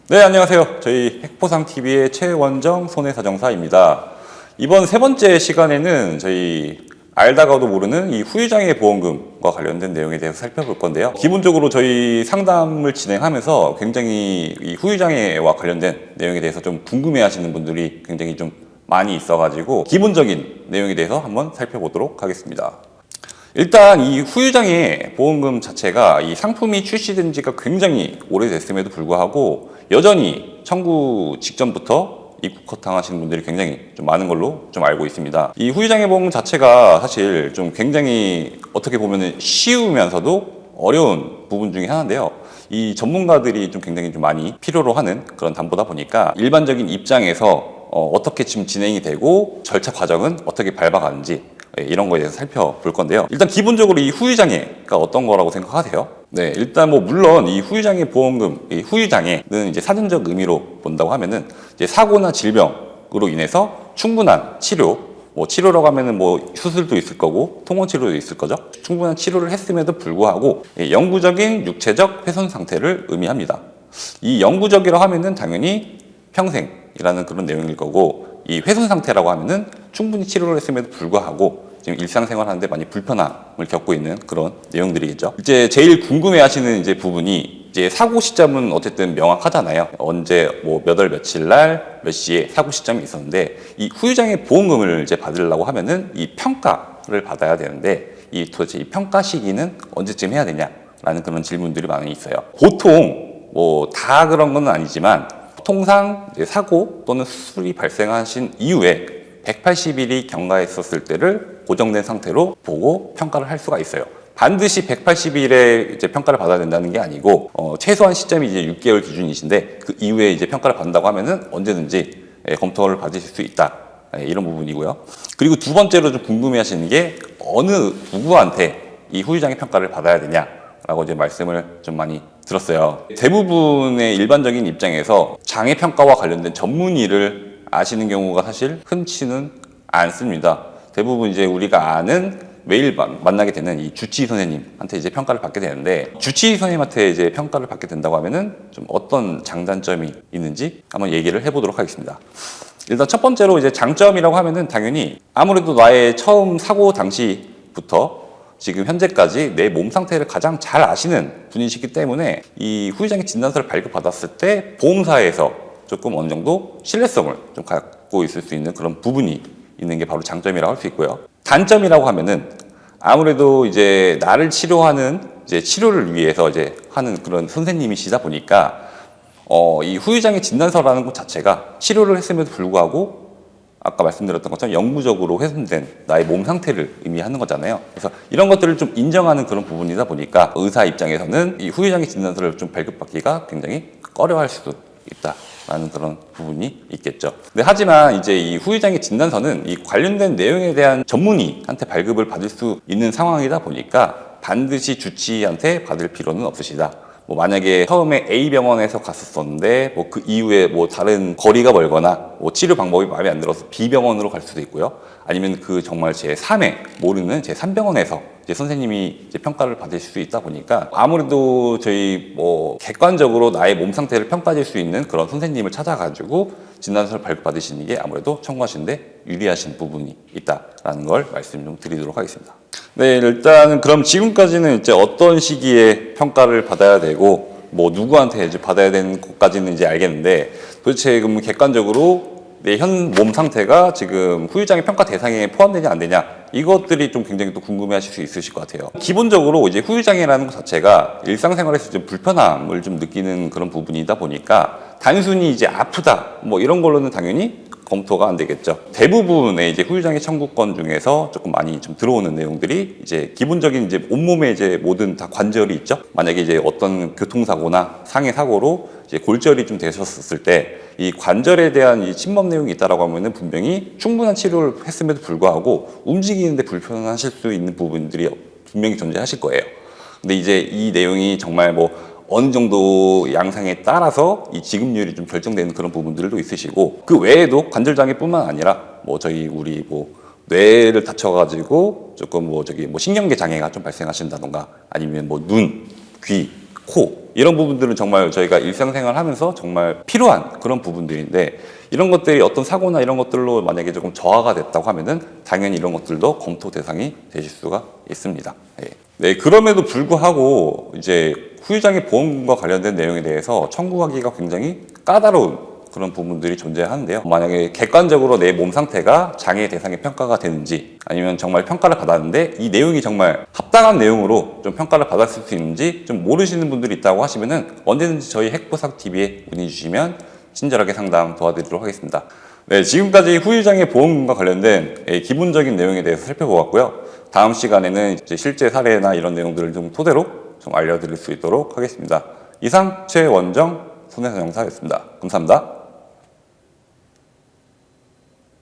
네, 안녕하세요. 저희 핵보상TV의 최원정 손해사정사입니다. 이번 세 번째 시간에는 저희 알다가도 모르는 이 후유장애 보험금과 관련된 내용에 대해서 살펴볼 건데요. 기본적으로 저희 상담을 진행하면서 굉장히 이 후유장애와 관련된 내용에 대해서 좀 궁금해 하시는 분들이 굉장히 좀 많이 있어가지고 기본적인 내용에 대해서 한번 살펴보도록 하겠습니다. 일단 이 후유장애 보험금 자체가 이 상품이 출시된 지가 굉장히 오래됐음에도 불구하고 여전히 청구 직전부터 입국 허탕하시는 분들이 굉장히 좀 많은 걸로 좀 알고 있습니다. 이 후유장애 보험금 자체가 사실 좀 굉장히 어떻게 보면 쉬우면서도 어려운 부분 중에 하나인데요. 이 전문가들이 좀 굉장히 좀 많이 필요로 하는 그런 담보다 보니까 일반적인 입장에서 어떻게 지금 진행이 되고 절차 과정은 어떻게 밟아가는지 이런 거에 대해서 살펴볼 건데요. 일단 기본적으로 이 후유장애가 어떤 거라고 생각하세요? 네, 일단 뭐 물론 이 후유장애 보험금, 이 후유장애는 이제 사전적 의미로 본다고 하면은 이제 사고나 질병으로 인해서 충분한 치료, 뭐 치료라고 하면은 뭐 수술도 있을 거고 통원 치료도 있을 거죠. 충분한 치료를 했음에도 불구하고 영구적인 육체적 훼손 상태를 의미합니다. 이 영구적이라고 하면은 당연히 평생이라는 그런 내용일 거고, 이 훼손 상태라고 하면은 충분히 치료를 했음에도 불구하고 지금 일상생활 하는데 많이 불편함을 겪고 있는 그런 내용들이겠죠. 이제 제일 궁금해하시는 이제 부분이 이제 사고 시점은 어쨌든 명확하잖아요. 언제 뭐 몇 월 며칠 날 몇 시에 사고 시점이 있었는데 이 후유장애 보험금을 이제 받으려고 하면은 이 평가를 받아야 되는데 이 도대체 이 평가 시기는 언제쯤 해야 되냐라는 그런 질문들이 많이 있어요. 보통 뭐 다 그런 건 아니지만 통상 사고 또는 수술이 발생하신 이후에 180일이 경과했었을 때를 고정된 상태로 보고 평가를 할 수가 있어요. 반드시 180일에 이제 평가를 받아야 된다는 게 아니고 최소한 시점이 이제 6개월 기준이신데 그 이후에 이제 평가를 받는다고 하면은 언제든지 검토를 받으실 수 있다. 이런 부분이고요. 그리고 두 번째로 좀 궁금해하시는 게 어느 누구한테 이 후유장애 평가를 받아야 되냐라고 이제 말씀을 좀 많이 들었어요. 대부분의 일반적인 입장에서 장애 평가와 관련된 전문의를 아시는 경우가 사실 흔치는 않습니다. 대부분 이제 우리가 아는 매일 만나게 되는 이 주치의 선생님한테 이제 평가를 받게 되는데, 주치의 선생님한테 이제 평가를 받게 된다고 하면은 좀 어떤 장단점이 있는지 한번 얘기를 해보도록 하겠습니다. 일단 첫 번째로 이제 장점이라고 하면은 당연히 아무래도 나의 처음 사고 당시부터 지금 현재까지 내 몸 상태를 가장 잘 아시는 분이시기 때문에 이 후유장애 진단서를 발급받았을 때 보험사에서 조금 어느 정도 신뢰성을 좀 갖고 있을 수 있는 그런 부분이 있는 게 바로 장점이라고 할 수 있고요. 단점이라고 하면은 아무래도 이제 나를 치료하는 이제 치료를 위해서 이제 하는 그런 선생님이시다 보니까 이 후유장애 진단서라는 것 자체가 치료를 했음에도 불구하고 아까 말씀드렸던 것처럼 영구적으로 훼손된 나의 몸 상태를 의미하는 거잖아요. 그래서 이런 것들을 좀 인정하는 그런 부분이다 보니까 의사 입장에서는 이 후유장애 진단서를 좀 발급받기가 굉장히 꺼려할 수도 있다라는 그런 부분이 있겠죠. 근데 하지만 이제 이 후유장애 진단서는 이 관련된 내용에 대한 전문의한테 발급을 받을 수 있는 상황이다 보니까 반드시 주치의한테 받을 필요는 없으시다. 뭐 만약에 처음에 A 병원에서 갔었었는데 뭐 그 이후에 뭐 다른 거리가 멀거나 뭐 치료 방법이 마음에 안 들어서 B 병원으로 갈 수도 있고요. 아니면 그 정말 제3의 모르는 제3병원에서 이제 선생님이 이제 평가를 받을 수 있다 보니까 아무래도 저희 뭐 객관적으로 나의 몸 상태를 평가할 수 있는 그런 선생님을 찾아가지고 진단서를 발급받으시는 게 아무래도 청구하시는데 유리하신 부분이 있다라는 걸 말씀 좀 드리도록 하겠습니다. 네, 일단 그럼 지금까지는 이제 어떤 시기에 평가를 받아야 되고 뭐 누구한테 이제 받아야 되는 것까지는 이제 알겠는데, 도대체 그럼 객관적으로 내 현 몸 상태가 지금 후유장애 평가 대상에 포함되냐 안 되냐, 이것들이 좀 굉장히 또 궁금해하실 수 있으실 것 같아요. 기본적으로 이제 후유장애라는 것 자체가 일상생활에서 좀 불편함을 좀 느끼는 그런 부분이다 보니까 단순히 이제 아프다 뭐 이런 걸로는 당연히 검토가 안 되겠죠. 대부분의 이제 후유장애 청구권 중에서 조금 많이 좀 들어오는 내용들이 이제 기본적인 이제 온몸에 이제 모든 다 관절이 있죠. 만약에 이제 어떤 교통사고나 상해 사고로 이제 골절이 좀 되셨을 때 이 관절에 대한 이 침범 내용이 있다라고 하면은 분명히 충분한 치료를 했음에도 불구하고 움직이는데 불편하실 수 있는 부분들이 분명히 존재하실 거예요. 근데 이제 이 내용이 정말 뭐 어느 정도 양상에 따라서 이 지급률이 좀 결정되는 그런 부분들도 있으시고, 그 외에도 관절장애뿐만 아니라 뭐 저희 우리 뭐 뇌를 다쳐가지고 조금 뭐 신경계 장애가 좀 발생하신다던가 아니면 뭐 눈, 귀, 코 이런 부분들은 정말 저희가 일상생활 하면서 정말 필요한 그런 부분들인데 이런 것들이 어떤 사고나 이런 것들로 만약에 조금 저하가 됐다고 하면은 당연히 이런 것들도 검토 대상이 되실 수가 있습니다. 예. 네, 그럼에도 불구하고 이제 후유장애 보험금과 관련된 내용에 대해서 청구하기가 굉장히 까다로운 그런 부분들이 존재하는데요. 만약에 객관적으로 내 몸 상태가 장애 대상의 평가가 되는지 아니면 정말 평가를 받았는데 이 내용이 정말 합당한 내용으로 좀 평가를 받았을 수 있는지 좀 모르시는 분들이 있다고 하시면은 언제든지 저희 핵보상TV에 문의 주시면 친절하게 상담 도와드리도록 하겠습니다. 네, 지금까지 후유장애 보험금과 관련된 기본적인 내용에 대해서 살펴보았고요. 다음 시간에는 이제 실제 사례나 이런 내용들을 좀 토대로 좀 알려드릴 수 있도록 하겠습니다. 이상 최원정 손해사정사였습니다. 감사합니다.